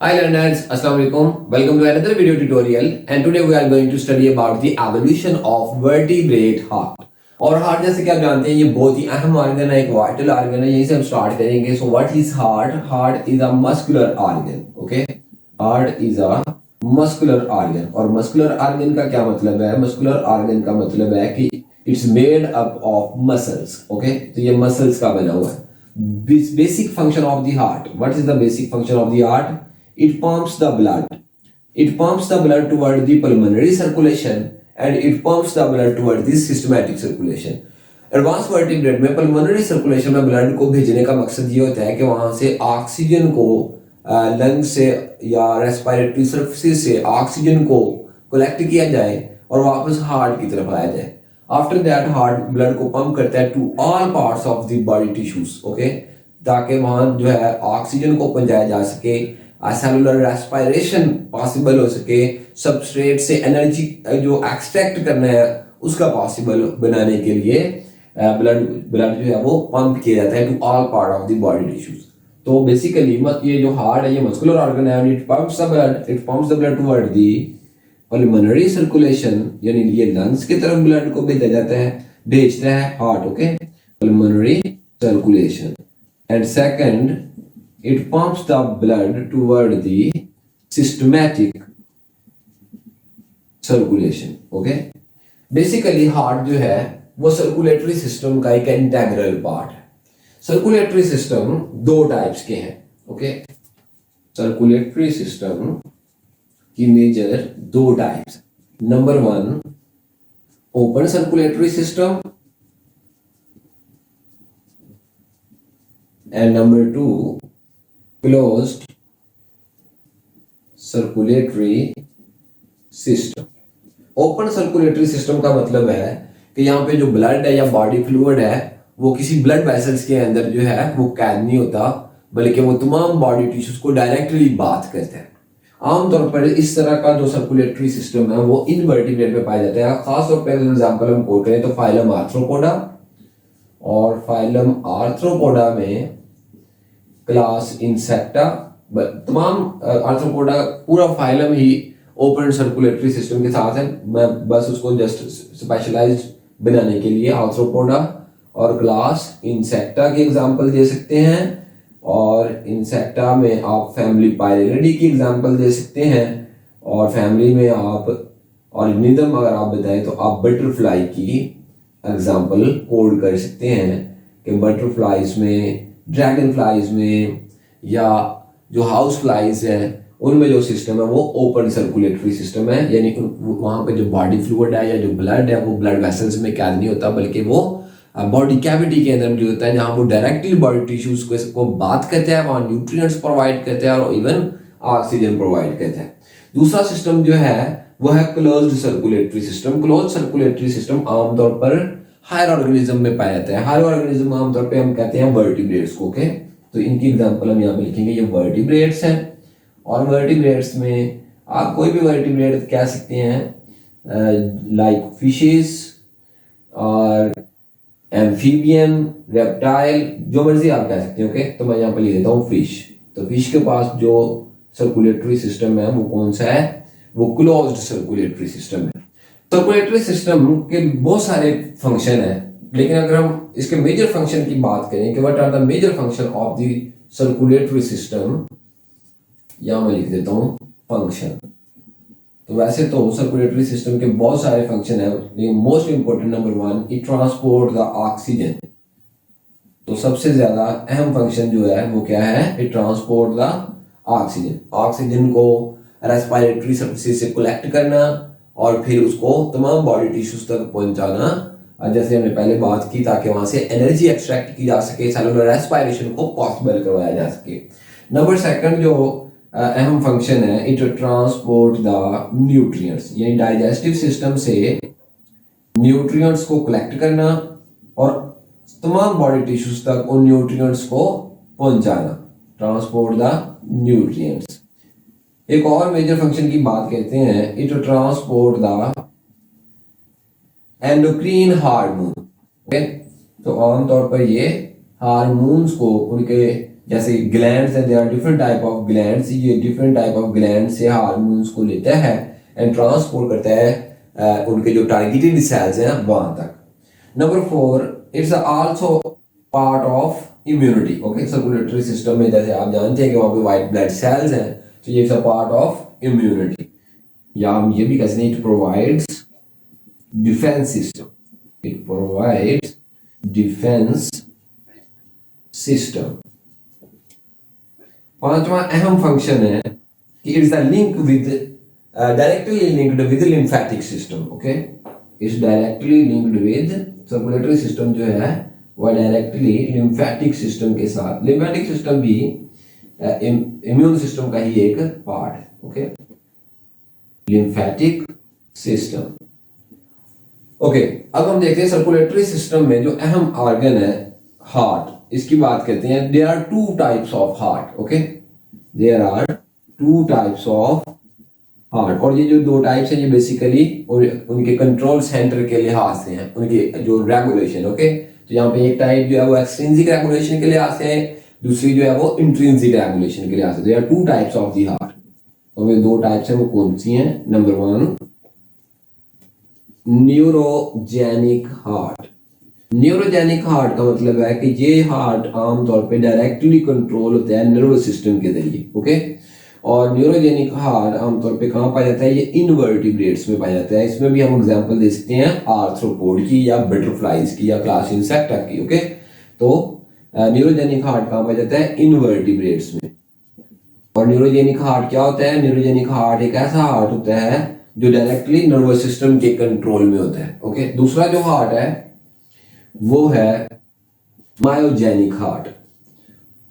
Hi learners, Assalamu alaikum. Welcome to another video tutorial and today we are going to study about the evolution of vertebrate heart. और heart जैसे कि आप जानते हैं ये बहुत ही अहम ऑर्गन है, एक वाइटल ऑर्गन है। यहीं से हम स्टार्ट करेंगे। So what is heart? Heart is a muscular organ. Okay, heart is a muscular organ. और मस्कुलर ऑर्गन का क्या मतलब है? मस्कुलर ऑर्गन का मतलब है कि it's made up of muscles. Okay, तो ये मसल्स का बना हुआ है। Basic function of the heart, what is the basic function of the heart? It pumps the blood. It pumps the blood toward the pulmonary circulation and it pumps the blood toward the systematic circulation. Advance vertebrate में pulmonary circulation में blood को भेजने का मकसद ये होता है कि वहां से ऑक्सीजन को लंग से या रेस्पिरेटरी सर्फेसिस से ऑक्सीजन को कलेक्ट किया जाए और वापस हार्ट की तरफ आया जाए। आफ्टर दैट हार्ट ब्लड को पंप करता है to all parts of the body tissues. Okay, ताकि वहां जो है ऑक्सीजन को पहुंचाया जा सके, सेलुलर रेस्पिरेशन पॉसिबल हो सके, सबस्ट्रेट से एनर्जी जो एक्सट्रैक्ट करना है उसका पॉसिबल बनाने के लिए ब्लड जो है वो पंप किया जाता है to all part of the body tissues. तो बेसिकली ये जो हार्ट है ये मस्कुलर ऑर्गन है, it pumps the blood toward the pulmonary circulation, यानी ये लंग्स की तरफ ब्लड को भेजता है heart. Okay, pulmonary circulation. And second, it pumps the blood toward the systematic circulation. Okay, basically heart जो है वो सर्कुलेटरी सिस्टम का एक इंटेग्रल पार्ट है। सर्कुलेटरी सिस्टम दो टाइप्स के हैं। ओके, सर्कुलेटरी सिस्टम की मेजर दो types. Number 1 open circulatory system and number 2 closed circulatory system. Open circulatory system का मतलब है कि यहाँ पे जो ब्लड है या बॉडी फ्लूइड है वो किसी ब्लड वेसल्स के अंदर जो है वो कैद नहीं होता, बल्कि वो तमाम बॉडी टिश्यूज को डायरेक्टली बात करता है। आमतौर पर इस तरह का जो सर्कुलेटरी सिस्टम है वो इनवर्टिब्रेट में पाया जाता है। खासतौर पर एग्जाम्पल हम कोट करें तो फाइलम आर्थ्रोपोडा, और फाइलम आर्थ्रोपोडा में क्लास इंसेक्टा, तमाम आर्थ्रोपोडा पूरा फाइलम ही ओपन सर्कुलेटरी सिस्टम के साथ है। मैं बस उसको जस्ट स्पेशलाइज्ड बनाने के लिए आर्थ्रोपोडा और क्लास इंसेक्टा के एग्जांपल दे सकते हैं, और इंसेक्टा में आप फैमिली पायलिडी की एग्जांपल दे सकते हैं, और फैमिली में आप ऑर्गेनिज्म अगर आप बताएं तो आप बटरफ्लाई की एग्जांपल कोड कर सकते हैं कि बटरफ्लाइज में, ड्रैगन फ्लाइज में, या जो हाउस फ्लाइज है उनमें जो सिस्टम है वो ओपन सर्कुलेटरी सिस्टम है। यानी वहां पे जो बॉडी फ्लूइड है या जो ब्लड है वो ब्लड वेसल्स में कैद नहीं होता, बल्कि वो बॉडी कैविटी के अंदर मौजूद होता है, जहां वो डायरेक्टली बॉडी टिश्यूज को बात करता है, वहां न्यूट्रिएंट्स प्रोवाइड करता है और इवन ऑक्सीजन प्रोवाइड करता है। दूसरा सिस्टम जो है वो है closed circulatory system. Closed circulatory system आमतौर पर हायर ऑर्गेनिज्म में पाया जाता है। हायर ऑर्गेनिज्म आमतौर पे हम कहते हैं वर्टिब्रेट्स को। ओके, तो इनकी एग्जांपल हम यहाँ पे लिखेंगे, ये वर्टिब्रेट्स हैं। और वर्टिब्रेट्स में आप कोई भी वर्टिब्रेट कह सकते हैं, लाइक फिशेस और एम्फीबियन, रेप्टाइल, जो मर्जी आप कह सकते हैं। ओके, तो मैं यहाँ पे लिख देता हूँ फिश। तो फिश के पास जो सर्कुलेटरी सिस्टम है वो कौन सा है? वो क्लोज्ड सर्कुलेटरी सिस्टम है। सर्कुलेटरी सिस्टम के बहुत सारे फंक्शन है, लेकिन अगर हम इसके मेजर फंक्शन की बात करें कि what are the major function of the circulatory system, या मैं लिख देता हूं फंक्शन। तो वैसे तो सर्कुलेटरी सिस्टम के बहुत सारे फंक्शन है, लेकिन most important number 1, it transport the oxygen. तो सबसे ज्यादा अहम फंक्शन जो है वो क्या है? It transport the oxygen. Oxygen को रेस्पिरेटरी सर्फेसिस से कलेक्ट करना और फिर उसको तमाम बॉडी टिश्यूज तक पहुंचाना, जैसे हमने पहले बात की, ताकि वहां से एनर्जी एक्सट्रैक्ट की जा सके, सेलुलर रेस्पिरेशन को पॉसिबल करवाया जा सके। नंबर 2 जो अहम फंक्शन है, इट ट्रांसपोर्ट द न्यूट्रिएंट्स, यानी डाइजेस्टिव सिस्टम से न्यूट्रिएंट्स को कलेक्ट करना और तमाम बॉडी टिश्यूज तक उन न्यूट्रिएंट्स को पहुंचाना। Transport the nutrients. एक और मेजर फंक्शन की बात करते हैं, it transport the endocrine hormone. Okay, तो आमतौर पर ये हार्मोन्स को, उनके जैसे ग्लैंड्स है, there are different type of glands, ये डिफरेंट टाइप ऑफ ग्लैंड से हार्मोन्स को लेता है एंड ट्रांसपोर्ट करता है उनके जो टारगेटेड सेल्स हैं वहां तक। Number 4, it's also part of immunity. Okay, circulatory system में जैसे आप जानते हैं कि वहां पे व्हाइट ब्लड सेल्स हैं, तो ये it's a part of immunity, या हम ये भी कहते हैं it provides defence system, it provides defence system. पांचवा अहम फंक्शन है कि it's the link with directly linked with lymphatic system. Okay, it's directly linked with circulatory system जो है वह डायरेक्टली लिम्फेटिक सिस्टम के साथ, लिम्फेटिक सिस्टम भी इम्यून सिस्टम का ही एक पार्ट है। Okay, lymphatic system. ओके, अब हम देखते हैं सर्कुलेटरी सिस्टम में जो अहम ऑर्गन है हार्ट, इसकी बात करते हैं। There are two types of heart. Okay, there are two types of heart, और ये जो दो टाइप्स हैं ये बेसिकली उनके कंट्रोल सेंटर के लिहाज से हैं, उनके जो रेगुलेशन। ओके, तो यहाँ पे एक टाइप जो है वो एक्सट्रिंसिक रेगुलेशन के लिहाज से है, दूसरी जो है वो इंट्रिंसिक रेगुलेशन के लिहाज से। There are two types of the heart, और ये दो टाइप्स हैं वो कौन सी हैं? Number 1, neurogenic heart. Neurogenic heart का मतलब है कि ये हार्ट आमतौर पे डायरेक्टली कंट्रोल होता है नर्वस सिस्टम के जरिए। ओके, और न्यूरोजेनिक हार्ट आमतौर पे कहाँ पाया जाता है? ये इनवर्टिब्रेट्स में पाया जाता है। इसमें भी हम एग्जांपल दे सकते हैं आर्थ्रोपोड की या बटरफ्लाइज की या क्लास इंसेक्टा की। ओके, तो न्यूरोजेनिक हार्ट कहाँ पाया जाता है? इनवर्टिब्रेट्स में। और न्यूरोजेनिक हार्ट क्या होता है? न्यूरोजेनिक हार्ट एक ऐसा हार्ट होता है जो डायरेक्टली नर्वस सिस्टम के कंट्रोल में होता है। ओके, दूसरा जो हार्ट है वो है मायोजेनिक हार्ट।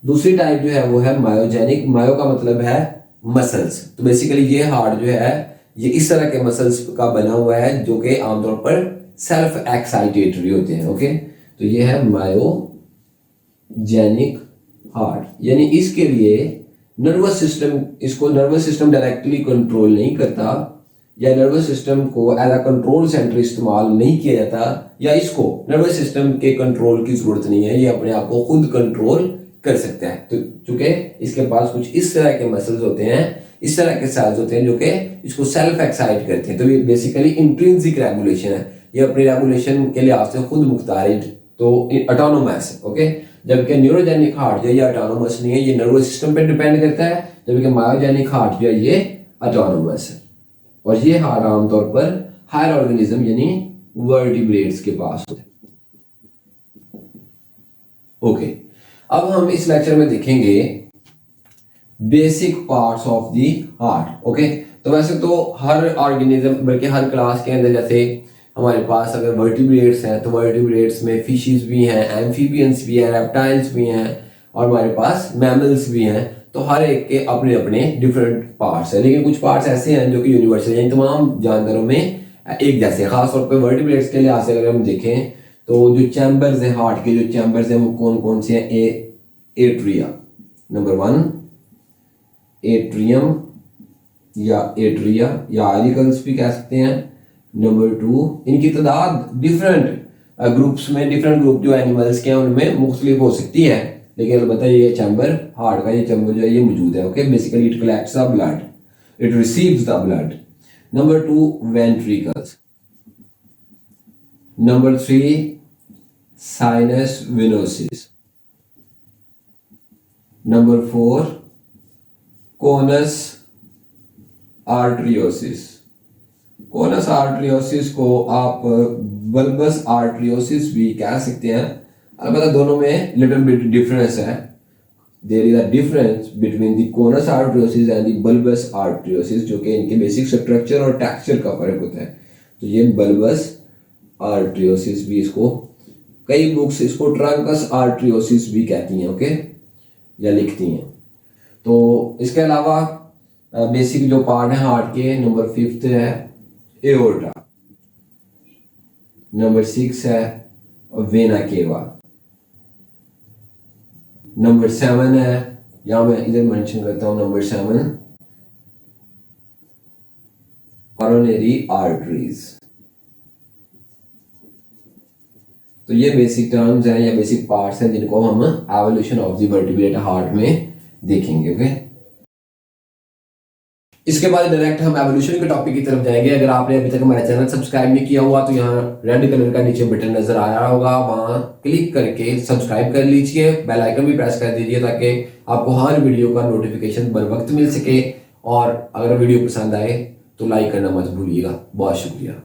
दूसरी टाइप जो है वो है मायोजेनिक। मायो का मतलब है मसल्स, तो बेसिकली ये हार्ट जो है ये इस तरह के मसल्स का बना हुआ है जो कि आमतौर पर सेल्फ एक्साइटेटरी होते हैं। ओके, तो ये है मायोजेनिक हार्ट, यानी इसके लिए नर्वस सिस्टम, इसको नर्वस सिस्टम डायरेक्टली कंट्रोल नहीं करता, या नर्वस सिस्टम को एज अ कंट्रोल सेंटर इस्तेमाल नहीं किया जाता, या इसको नर्वस सिस्टम के कंट्रोल की जरूरत नहीं है, ये अपने आप को खुद कंट्रोल कर सकता है। तो चूंकि इसके पास कुछ इस तरह के मसल्स होते हैं, इस तरह के सेल्स होते हैं जो कि इसको सेल्फ एक्साइट करते हैं, तो ये बेसिकली इंट्रिंसिक रेगुलेशन है, ये अपनी रेगुलेशन के लिहाज से खुद मुख्तार, तो ऑटोनोमस है। ओके, जबकि न्यूरोजेनिक हार्ट जो है ये ऑटोनोमस नहीं है, ये नर्वस सिस्टम पे डिपेंड करता है, जबकि मायोजेनिक हार्ट जो है ये ऑटोनोमस है। और ये हार्ट आमतौर पर हायर ऑर्गेनिज्म यानी वर्टिब्रेट्स के पास होते हैं। ओके, अब हम इस लेक्चर में देखेंगे basic parts of the heart. Okay, तो वैसे तो हर ऑर्गेनिज्म, बल्कि हर क्लास के अंदर, जैसे हमारे पास अगर वर्टिब्रेट्स हैं तो वर्टिब्रेट्स में फिशेस भी हैं, एम्फीबियंस भी हैं, रेप्टाइल्स भी हैं, और हमारे पास मैमल्स भी हैं। तो हर एक के अपने अपने डिफरेंट पार्ट्स हैं, लेकिन कुछ पार्ट्स ऐसे हैं जो कि यूनिवर्सल हैं, तमाम जानवरों में एक जैसे। खासतौर पर वर्टिब्रेट्स के लिहाज से अगर हम देखें तो जो चैम्बर्स हैं हार्ट के, जो चैम्बर्स हैं वो कौन कौन से हैं? एट्रिया, नंबर 1 एट्रियम या एट्रिया या आरिकल्स भी कह सकते हैं। नंबर 2, इनकी तादाद डिफरेंट ग्रुप्स में, डिफरेंट ग्रुप जो एनिमल्स के हैं उनमें मुख्तलिफ हो सकती है, लेकिन अलबत्ता ये चैम्बर, हार्ट का ये चैम्बर जो है ये मौजूद है। Okay, basically it collects the blood, it receives the blood. Number 2 ventricles. Number 3 sinus venosus. Number 4 conus आर्टरियोसिस। Conus आर्टरियोसिस को आप बल्बस आर्टरियोसिस भी कह सकते हैं, अलबत्ता दोनों में लिटिल बिट डिफरेंस है। There is a difference between the conus arteriosus and the bulbus arteriosus, जो कि इनके बेसिक स्ट्रक्चर और टेक्सचर का फर्क होता है। तो ये बल्बस आर्टरियोसिस भी, इसको कई बुक्स इसको ट्रंकस आर्टरियोसिस भी कहती हैं। ओके, या लिखती हैं। तो इसके अलावा बेसिक जो पार्ट है हार्ट के, नंबर 5 है एओर्टा, नंबर 6 है वेना केवा, नंबर 7 है, यहां मैं इधर मेंशन करता हूं, नंबर 7 कोरोनरी आर्टरीज। तो ये बेसिक टर्म्स हैं या बेसिक पार्ट्स हैं जिनको हम evolution of the vertebrate heart में देखेंगे। ओके, इसके बाद डायरेक्ट हम एवोल्यूशन के टॉपिक की तरफ जाएंगे। अगर आपने अभी तक हमारा चैनल सब्सक्राइब नहीं किया हुआ तो यहाँ रेड कलर का नीचे बटन नजर आ रहा होगा, वहां क्लिक करके सब्सक्राइब कर लीजिए, बेल आइकन भी प्रेस कर दीजिए ताकि आपको हर वीडियो का नोटिफिकेशन बर वक्त मिल सके। और अगर वीडियो पसंद आए तो लाइक करना मत भूलिएगा। बहुत शुक्रिया।